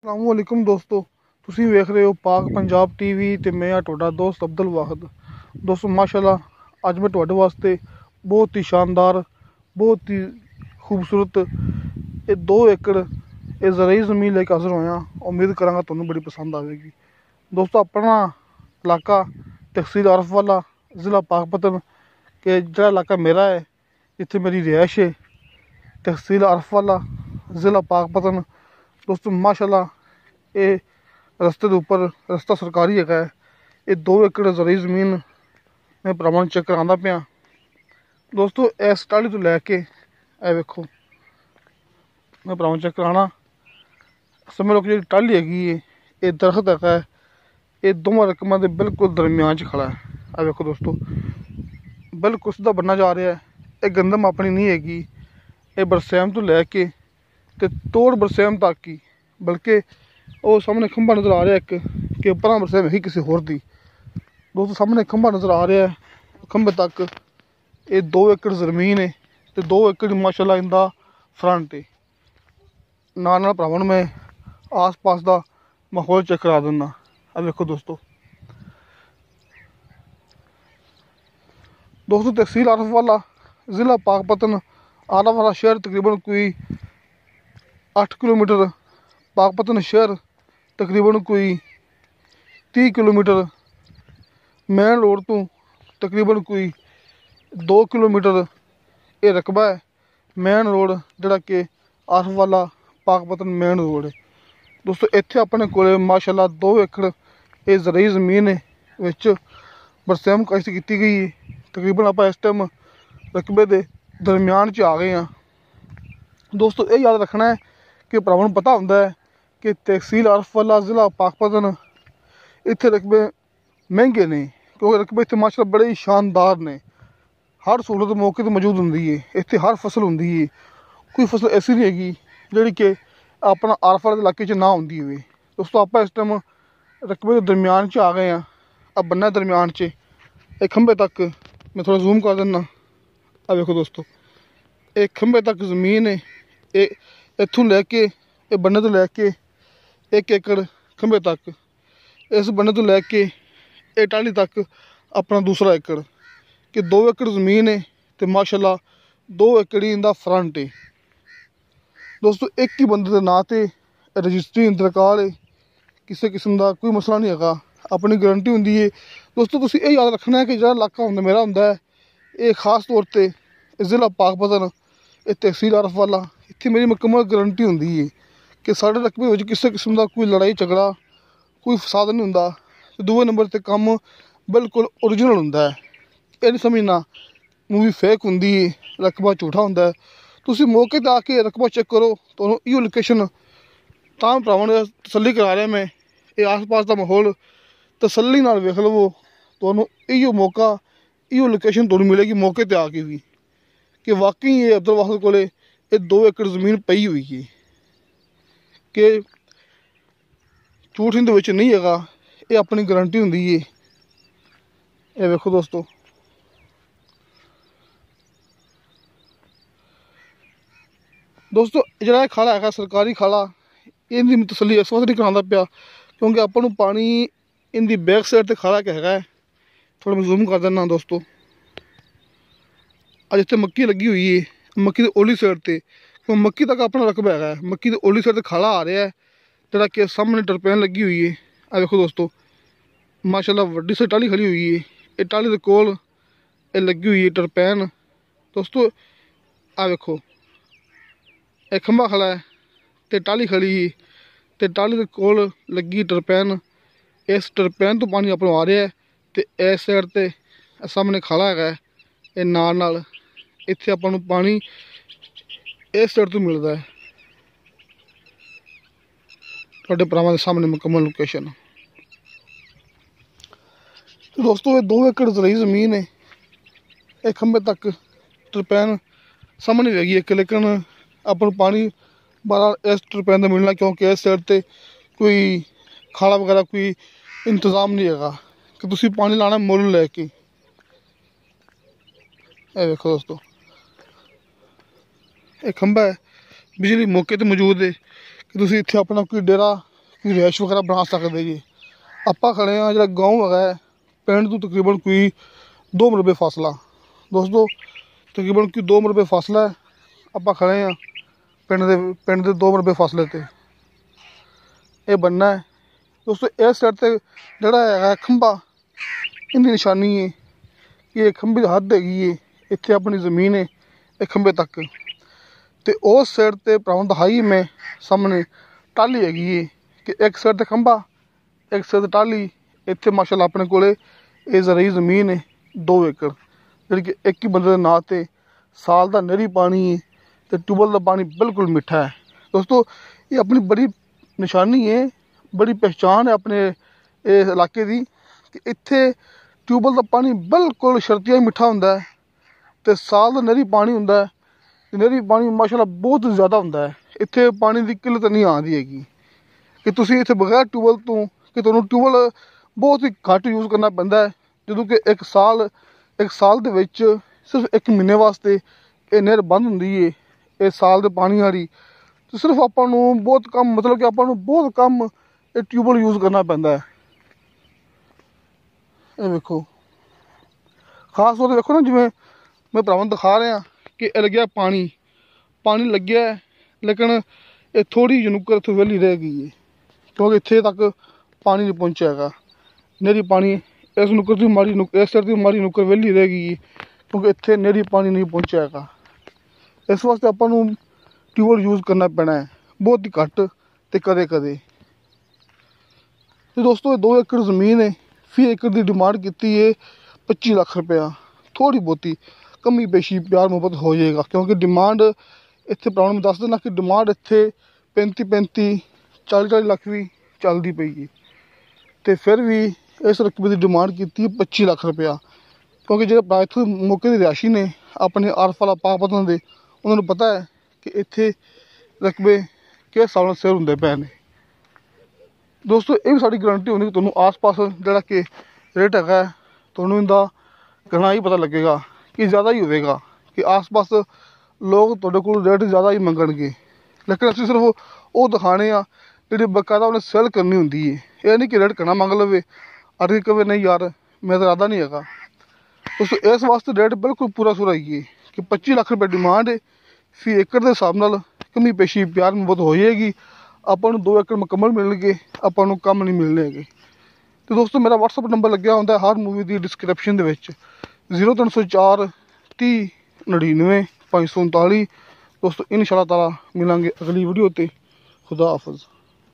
अस्सलामुअलैकुम दोस्तों, ਤੁਸੀਂ ਵੇਖ ਰਹੇ ਹੋ ਪਾਕ ਪੰਜਾਬ ਟੀਵੀ ਤੇ ਮੈਂ ਆ ਤੁਹਾਡਾ ਦੋਸਤ ਅਬਦੁਲ ਵਾਹਿਦ। ਦੋਸਤੋ ਮਾਸ਼ਾਅੱਲਾ ਅੱਜ ਮੈਂ ਤੁਹਾਡੇ ਵਾਸਤੇ ਬਹੁਤ ਹੀ ਸ਼ਾਨਦਾਰ, ਬਹੁਤ ਹੀ ਖੂਬਸੂਰਤ ਇਹ 2 ਏਕੜ ਇਹ ਜ਼ਰਈ ਜ਼ਮੀਨ ਲੈ ਕੇ ਹਾਜ਼ਰ ਹੋਇਆ। ਉਮੀਦ ਕਰਾਂਗਾ ਤੁਹਾਨੂੰ ਬੜੀ ਪਸੰਦ ਆਵੇਗੀ। ਦੋਸਤੋ ਆਪਣਾ ਇਲਾਕਾ ਤਹਿਸੀਲ ਆਰਫ ਵਾਲਾ, ਜ਼ਿਲ੍ਹਾ ਪਾਕਪਤਨ ਕਿ ਜਿਹੜਾ ਇਲਾਕਾ ਮੇਰਾ ਹੈ, ਜਿੱਥੇ ਮੇਰੀ ਰਿਹਾਇਸ਼ ਹੈ, ਤਹਿਸੀਲ ਆਰਫ ਵਾਲਾ, ਜ਼ਿਲ੍ਹਾ ਪਾਕਪਤਨ। ਦੋਸਤੋ ਮਾਸ਼ਾਅੱਲਾ ਇਹ ਰਸਤੇ ਦੇ ਉੱਪਰ ਰਸਤਾ ਸਰਕਾਰੀ ਹੈਗਾ ਹੈ। ਇਹ 2 ਏਕੜ ਜ਼ਰਈ ਜ਼ਮੀਨ ਮੈਂ ਭਰਾਵਾਂ ਨੂੰ ਚੈੱਕ ਕਰਾਉਂਦਾ ਪਿਆ। ਦੋਸਤੋ ਇਸ ਟਾਹਲੀ ਤੋਂ ਲੈ ਕੇ ਇਹ ਵੇਖੋ, ਮੈਂ ਭਰਾਵਾਂ ਨੂੰ ਚੈੱਕ ਕਰਾਉਣਾ। ਸਮਝ ਲਓ ਕਿ ਜਿਹੜੀ ਟਾਹਲੀ ਹੈਗੀ ਹੈ, ਇਹ ਦਰਖਤ ਹੈਗਾ ਹੈ, ਇਹ ਦੋਵਾਂ ਰਕਮਾਂ ਦੇ ਬਿਲਕੁਲ ਦਰਮਿਆਨ 'ਚ ਖੜਾ ਹੈ। ਇਹ ਵੇਖੋ ਦੋਸਤੋ, ਬਿਲਕੁਲ ਸਿੱਧਾ ਬੰਨਾ ਜਾ ਰਿਹਾ ਹੈ। ਇਹ ਗੰਦਮ ਆਪਣੀ ਨਹੀਂ ਹੈਗੀ, ਇਹ ਬਰਸੈਮ ਤੋਂ ਲੈ ਕੇ ਤੇ ਤੋੜ ਬਰਸੈਮ ਤੱਕ ਹੀ, ਬਲਕਿ ਉਹ ਸਾਹਮਣੇ ਖੰਭਾ ਨਜ਼ਰ ਆ ਰਿਹਾ ਇੱਕ ਕਿ ਪਰਾਂ ਬਰਸੈਮ ਹੈਗੀ ਕਿਸੇ ਹੋਰ ਦੀ। ਦੋਸਤੋ ਸਾਹਮਣੇ ਖੰਭਾ ਨਜ਼ਰ ਆ ਰਿਹਾ, ਖੰਭੇ ਤੱਕ ਇਹ 2 ਏਕੜ ਜ਼ਮੀਨ ਹੈ ਤੇ 2 ਏਕੜ ਮਾਸ਼ਾਅੱਲਾ ਇਹਦਾ ਫਰੰਟ ਹੈ। ਨਾਲ ਭਰਾਵਾਂ ਨੂੰ ਮੈਂ ਆਸ ਪਾਸ ਦਾ ਮਾਹੌਲ ਚੈੱਕ ਕਰਾ ਦਿੰਦਾ। ਆ ਵੇਖੋ ਦੋਸਤੋ ਤਹਿਸੀਲ ਆਰਫ ਵਾਲਾ, ਜ਼ਿਲ੍ਹਾ ਪਾਕਪਤਨ, ਆਲਾ ਵਾਲਾ शहर तकरीबन कोई 8 किलोमीटर, पाकपतन शहर तकरीबन कोई 30 किलोमीटर, मेन रोड तो तकरीबन कोई 2 किलोमीटर ये रकबा है। मेन रोड जोड़ा कि आरफ वाला पाकपतन मेन रोड है। दोस्तों इत्थे अपने कोले माशाअल्लाह 2 एकड़ ये ज़रई ज़मीन है, विच बरसैम काश्त की गई है। तकरीबन आप इस टाइम रकबे के दरम्यान च आ गए हैं। दोस्तों ये याद रखना है कि भरावां नूं पता होंदा है कि तहसील आरफ वाला, ज़िला पाकपतन, इत्थे रकबे महंगे ने क्योंकि रकबे इत्थे माशाअल्लाह बड़े ही शानदार ने। हर सहूलत मौके ते मौजूद होंदी है, इत्थे हर फसल होंदी है। कोई फसल ऐसी नहीं हैगी जिहड़ी कि अपना आरफ वाले इलाके च ना होंदी होवे। दोस्तों आप इस टाइम रकबे के दरम्यान च आ गए हैं। अब बन्ना दरम्यान च एक खंबे तक मैं थोड़ा जूम कर दिना। आ देखो दोस्तों, एक खंबे तक ज़मीन है, ये इत्थों लैके ये बन्ने तो लैके 1 एकड़ खंबे तक, इस बन्ने तो लैके ये टाहली तक अपना दूसरा एकड़, कि 2 एकड़ ज़मीन है तो माशाअल्लाह 2 एकड़ ही इंदा फ्रंट है। दोस्तों एक ही बंदे के नाँ ते रजिस्ट्री इंतकाल है, किसी किस्म का कोई मसला नहीं है, अपनी गारंटी होंदी है। दोस्तों तुसीं ये याद रखना है कि जो इलाका होंदा मेरा होंदा है, ये खास तौर पर ज़िला पाकपतन, ये तहसील आरफ वाला, इत्थे मेरी मुकम्मल गारंटी होंदी है कि साढ़े रकबे विच किसी किस्म का कोई लड़ाई झगड़ा, कोई फसाद नहीं होंदा। दूए नंबर ते काम बिल्कुल ओरिजिनल होंदा है। ये नहीं समझना मूवी फेक होंदी है, रकबा झूठा होंदा है। तुसीं मौके ते आके रकबा चेक करो, तुहानूं इहो लोकेशन तां भरावां ने तसल्ली करा रहा मैं, ये आस पास का माहौल तसल्ली नाल वेख लवो, तुहानूं इहो मौका, इहो लोकेशन तुहानूं मिलेगी मौके ते आके भी कि वाकई ये अब्दुल वाहिद कोले ये 2 एकड़ ज़मीन पई हुई है, कि झूठ इहदे विच नहीं हैगा, ये अपनी गारंटी होंदी है। ये वेखो दोस्तों, जिहड़ा खाला है सरकारी खाला, इहदी तसल्ली इस वास्ते नहीं करांदा पिया क्योंकि आपां नूं पानी इहदी बैक साइड ते खाला हैगा। थोड़ा मैं जूम कर दिना दोस्तों। अज इत्थे मक्की लगी हुई है, मक्की की ओली साइड ते, क्योंकि मक्की तक अपना रकबा है, मक्की की ओली साइड ते खाला आ रहा है, जोड़ा कि सामने टरपैन लगी हुई है। आ देखो दोस्तों माशाअल्लाह वड्डी सी टाहली खड़ी हुई है, ये टाहली के कोल ये लगी हुई है टरपैन। दोस्तों आ देखो एक खंभा खड़ा है तो टाहली खड़ी है, तो टाहली के कोल लगी टरपैन। इस टरपैन तो पानी अपनों आ रहा है, तो इस साइड ते सामने खाला है, ये नाल इत्थे आपां नूं पानी इस साइड तो मिलता है। तुहाडे भरावां दे सामने मुकम्मल लोकेशन। तो दोस्तों ये 2 एकड़ ज़रई ज़मीन है, एक खंबे तक टरपैन सामने भी हैगी, लेकिन आपां नूं पानी बाहर इस टरपैन का मिलना क्योंकि इस साइड ते कोई खाला वगैरह कोई इंतज़ाम नहीं है कि तुसीं पानी लाना मुल लैके। ये देखो दोस्तों एक खंभा है, बिजली मौके पर मौजूद है कि तुसीं इत्थे अपना कोई डेरा ਕੋਈ ਰਿਹਾਇਸ਼ ਵਗੈਰਾ ਬਣਾ ਸਕਦੇ ਜੀ। ਆਪਾਂ ਖੜੇ ਹਾਂ ਜਿਹੜਾ ਗਾँव ਹੈਗਾ ਪਿੰਡ ਤੋਂ ਤਕਰੀਬਨ ਕੋਈ 2 ਮਰਬੇ ਫਾਸਲਾ ਦੋਸਤੋ, ਤਕਰੀਬਨ ਕੋਈ 2 ਮਰਬੇ ਫਾਸਲਾ ਹੈ। ਆਪਾਂ ਖੜੇ ਹਾਂ ਪਿੰਡ ਦੇ 2 ਮਰਬੇ ਫਾਸਲੇ ਤੇ ਇਹ ਬੰਨਾ ਹੈ ਦੋਸਤੋ। ਇਸ ਸਾਈਡ ਤੇ ਜਿਹੜਾ ਹੈਗਾ ਖੰਭਾ, ਇਹਦੀ ਨਿਸ਼ਾਨੀ ਹੈ ਕਿ ਇਹ ਖੰਭੇ ਦੀ ਹੱਦ ਹੈਗੀ ਹੈ, ਇੱਥੇ ਆਪਣੀ ਜ਼ਮੀਨ ਹੈ ਇਹ ਖੰਭੇ ਤੱਕ। ਤੇ ਉਸ ਸਾਈਡ ਤੇ ਭਰਾਵਾਂ ਦਿਖਾਈ ਮੈਂ ਸਾਹਮਣੇ ਟਾਹਲੀ ਹੈਗੀ ਹੈ ਕਿ ਇੱਕ ਸਾਈਡ ਤੇ ਖੰਭਾ, ਇੱਕ ਸਾਈਡ ਤੇ ਟਾਹਲੀ। ਇੱਥੇ ਮਾਸ਼ਾਅੱਲਾ ਆਪਣੇ ਕੋਲੇ ਇਹ ਜ਼ਰਈ ਜ਼ਮੀਨ ਹੈ 2 ਏਕੜ, ਜਿਹੜੀ ਕਿ ਇੱਕ ਹੀ ਬੰਦੇ ਦੇ ਨਾਂ ਤੇ ਸਾਲ ਦਾ ਨਹਿਰੀ ਪਾਣੀ ਹੈ ਤੇ ਟਿਊਬਵੈੱਲ ਦਾ ਪਾਣੀ ਬਿਲਕੁਲ ਮਿੱਠਾ ਹੈ ਦੋਸਤੋ। ਇਹ ਆਪਣੀ ਬੜੀ ਨਿਸ਼ਾਨੀ ਹੈ, ਬੜੀ ਪਹਿਚਾਣ ਹੈ ਆਪਣੇ ਇਸ ਇਲਾਕੇ ਦੀ ਕਿ ਇੱਥੇ ਟਿਊਬਵੈੱਲ ਦਾ ਪਾਣੀ ਬਿਲਕੁਲ ਸ਼ਰਤੀਆ ਮਿੱਠਾ ਹੁੰਦਾ ਹੈ ਤੇ ਸਾਲ ਦਾ ਨਹਿਰੀ ਪਾਣੀ ਹੁੰਦਾ ਹੈ। ਨਹਿਰੀ ਪਾਣੀ ਮਾਸ਼ਾਅੱਲਾ ਬਹੁਤ ਜ਼ਿਆਦਾ ਹੁੰਦਾ ਹੈ। ਇੱਥੇ ਪਾਣੀ ਦੀ ਕਿੱਲਤ ਨਹੀਂ ਆਉਂਦੀ ਹੈਗੀ ਕਿ ਤੁਸੀਂ ਇੱਥੇ ਬਗੈਰ ਟਿਊਬਵੈੱਲ ਤੋਂ, ਕਿ ਤੁਹਾਨੂੰ ਟਿਊਬਵੈੱਲ ਬਹੁਤ ਹੀ ਘੱਟ ਯੂਜ਼ ਕਰਨਾ ਪੈਂਦਾ ਹੈ, ਜਦੋਂ ਕਿ ਇੱਕ ਸਾਲ ਦੇ ਵਿੱਚ ਸਿਰਫ 1 ਮਹੀਨੇ ਵਾਸਤੇ ਇਹ ਨਹਿਰ ਬੰਦ ਹੁੰਦੀ ਹੈ ਇਹ ਸਾਲ ਦੇ ਪਾਣੀ ਵਾਲੀ। ਤੇ ਸਿਰਫ ਆਪਾਂ ਨੂੰ ਬਹੁਤ ਕਮ, ਮਤਲਬ ਕਿ ਆਪਾਂ ਨੂੰ ਬਹੁਤ ਕਮ ਇਹ ਟਿਊਬਵੈੱਲ ਯੂਜ਼ ਕਰਨਾ ਪੈਂਦਾ ਹੈ। ਇਹ ਵੇਖੋ ਖਾਸ ਤੌਰ 'ਤੇ ਵੇਖੋ ਨਾ, ਜਿਵੇਂ ਮੈਂ ਭਰਾਵਾਂ ਨੂੰ ਦਿਖਾ ਰਿਹਾ ਕਿ ਇਹ ਲੱਗਿਆ ਪਾਣੀ ਲੱਗਿਆ ਹੈ, ਲੇਕਿਨ ਇਹ ਥੋੜ੍ਹੀ ਜਿਹੀ ਨੁੱਕਰ ਇੱਥੇ ਵਿਹਲੀ ਰਹਿ ਗਈ ਹੈ ਕਿਉਂਕਿ ਇੱਥੇ ਤੱਕ ਪਾਣੀ ਨਹੀਂ ਪਹੁੰਚਿਆ ਹੈਗਾ। ਨਹਿਰੀ ਪਾਣੀ ਇਸ ਨੁੱਕਰ ਦੀ ਇਸ ਸਾਈਡ ਦੀ ਮਾੜੀ ਨੁੱਕਰ ਵਿਹਲੀ ਰਹਿ ਗਈ ਹੈ ਕਿਉਂਕਿ ਇੱਥੇ ਨਹਿਰੀ ਪਾਣੀ ਨਹੀਂ ਪਹੁੰਚਿਆ ਹੈਗਾ। ਇਸ ਵਾਸਤੇ ਆਪਾਂ ਨੂੰ ਟਿਊਬਵੈੱਲ ਯੂਜ਼ ਕਰਨਾ ਪੈਣਾ ਹੈ, ਬਹੁਤ ਹੀ ਘੱਟ ਅਤੇ ਕਦੇ ਕਦੇ। ਤੇ ਦੋਸਤੋ ਇਹ 2 ਏਕੜ ਜ਼ਮੀਨ ਹੈ, ਫੀ ਏਕੜ ਦੀ ਡਿਮਾਂਡ ਕੀਤੀ ਹੈ 25 ਲੱਖ ਰੁਪਇਆ। ਥੋੜ੍ਹੀ ਬਹੁਤੀ ਕਮੀ ਪੇਸ਼ੀ ਪਿਆਰ ਮੁਹੱਬਤ ਹੋ ਜਾਏਗਾ ਕਿਉਂਕਿ ਡਿਮਾਂਡ ਇੱਥੇ ਭਰਾਵਾਂ ਨੂੰ ਦੱਸ ਦੇਣਾ ਕਿ ਡਿਮਾਂਡ ਇੱਥੇ 35 40 ਲੱਖ ਵੀ ਚੱਲਦੀ ਪਈ ਹੈ। ਅਤੇ ਫਿਰ ਵੀ ਇਸ ਰਕਬੇ ਦੀ ਡਿਮਾਂਡ ਕੀਤੀ ਹੈ 25 ਲੱਖ ਰੁਪਇਆ ਕਿਉਂਕਿ ਜਿਹੜੇ ਭਰਾ ਇੱਥੋਂ ਮੌਕੇ ਦੇ ਰਿਹਾਇਸ਼ੀ ਨੇ ਆਪਣੇ ਆਰਫ ਵਾਲਾ ਪਾਕਪਤਨ ਦੇ, ਉਹਨਾਂ ਨੂੰ ਪਤਾ ਹੈ ਕਿ ਇੱਥੇ ਰਕਬੇ ਕਿਸ ਹਿਸਾਬ ਨਾਲ ਸੇਲ ਹੁੰਦੇ ਪਏ ਨੇ ਦੋਸਤੋ। ਇਹ ਵੀ ਸਾਡੀ ਗਰੰਟੀ ਹੁੰਦੀ ਕਿ ਤੁਹਾਨੂੰ ਆਸ-ਪਾਸ ਜਿਹੜਾ ਕਿ ਰੇਟ ਹੈਗਾ ਤੁਹਾਨੂੰ ਇਹਦਾ ਘਣਾ ਹੀ ਪਤਾ ਲੱਗੇਗਾ ਕਿ ਜ਼ਿਆਦਾ ਹੀ ਹੋਵੇਗਾ, ਕਿ ਆਸ-ਪਾਸ ਲੋਕ ਤੁਹਾਡੇ ਕੋਲ ਰੇਟ ਜ਼ਿਆਦਾ ਹੀ ਮੰਗਣਗੇ, ਲੇਕਿਨ ਅਸੀਂ ਸਿਰਫ ਉਹ ਦਿਖਾਣੇ ਆ ਜਿਹੜੀ ਬਕਾਇਦਾ ਉਹਨੇ ਸੇਲ ਕਰਨੀ ਹੁੰਦੀ ਹੈ। ਇਹ ਨਹੀਂ ਕਿ ਰੇਟ ਘਣਾ ਮੰਗ ਲਵੇ ਅਰੇ ਕਵੇ ਨਹੀਂ ਯਾਰ ਮੇਰਾ ਤਾਂ ਇਰਾਦਾ ਨਹੀਂ ਹੈਗਾ ਦੋਸਤੋ। ਇਸ ਵਾਸਤੇ ਰੇਟ ਬਿਲਕੁਲ ਪੂਰਾ ਸੁਰਾ ਹੀ ਹੈ ਕਿ 25 ਲੱਖ ਰੁਪਏ ਡਿਮਾਂਡ ਹੈ। ਫੀ ਏਕੜ ਦੇ ਹਿਸਾਬ ਨਾਲ ਕਮੀ ਪੇਸ਼ੀ ਪਿਆਰ ਮੁਹੱਬਤ ਹੋ ਜਾਏਗੀ। ਆਪਾਂ ਨੂੰ 2 ਏਕੜ ਮੁਕੰਮਲ ਮਿਲਣਗੇ, ਆਪਾਂ ਨੂੰ ਕੰਮ ਨਹੀਂ ਮਿਲਣੇ ਹੈਗੇ। ਤੇ ਦੋਸਤੋ ਮੇਰਾ WhatsApp ਨੰਬਰ ਲੱਗਿਆ ਹੁੰਦਾ ਹਰ ਮੂਵੀ ਦੀ ਡਿਸਕ੍ਰਿਪਸ਼ਨ ਦੇ ਵਿੱਚ 0304 30 99 539 ਦੋਸਤੋ। ਇਨਸ਼ਾ ਅੱਲਾਹ ਤਾਲਾ ਮਿਲਾਂਗੇ ਅਗਲੀ ਵੀਡੀਓ ਤੇ। ਖੁਦਾ ਹਾਫਿਜ਼।